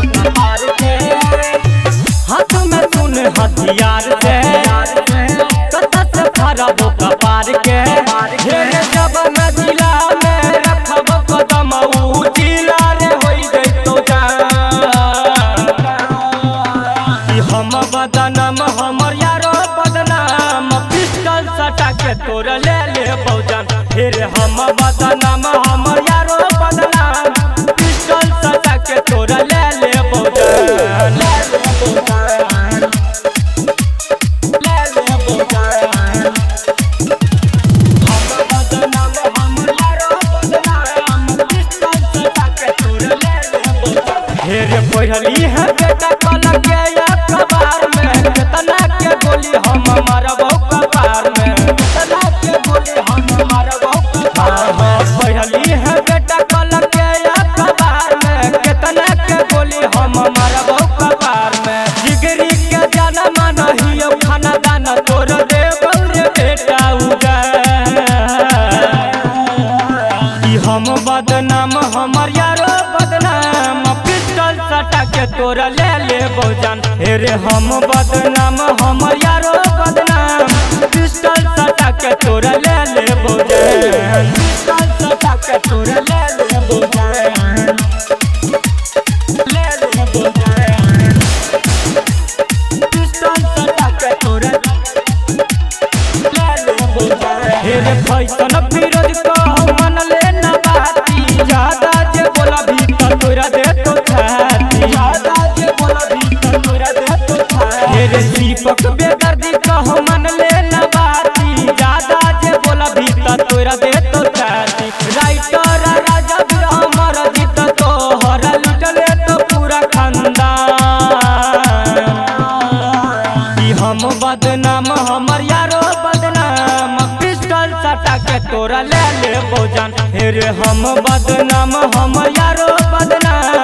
कपार के। हाथ में सुन हथियार से कत्ता से फरबो कपार के। ढेर जब मैं जिला में रखब कदम ऊ जिला रे होई जइतो जान। हम बदनाम हमर यारो बदनाम पिस्टल सटा के तोर ले बहुजान। फिर हम बदनाम हमर यारो बदनाम पिस्टल सटा के तोर ले बहुजान। ढेर पढ़ली है बेटा पलक के अखबार में कितना के गोली हम मारबो कपार में। कितना के गोली हम मारबो कपार में। पढ़ली है बेटा पलक के अखबार में कितना के गोली हम मारबो कपार में। जिगरी के जन्म नहीं खाना दाना तोर देबो रे बेटा उगा। हम बदनाम हमर यारो बदनाम पिस्टल सटा के तोरा ले बहुजान। रे हम बदनाम हमर यारो बदनाम पिस्टल सटा के तोरा ले बहुजान। पिस्टल सटा के तोरा ले बहुजान। पिस्टल सटा के तोरा ले बहुजान। रे फैशन फिरोज को मन लेना बाती ज्यादा जे बोला भी तोरा दे तो छाती। ज्यादा जे बोला भी तोरा दे तो छाती। रे दीपक बेदर्दी कहो मन लेना बाती ज्यादा जे बोला भी तोरा दे तो छाती। राइटर राजा भी हमर जीत तो हर लुटले तो पूरा खानदान। हम बदनाम हमर यारो बदनाम पिस्टल सटा के तोरा ले बहुजान। रे हम बदनाम हमर यारो बदनाम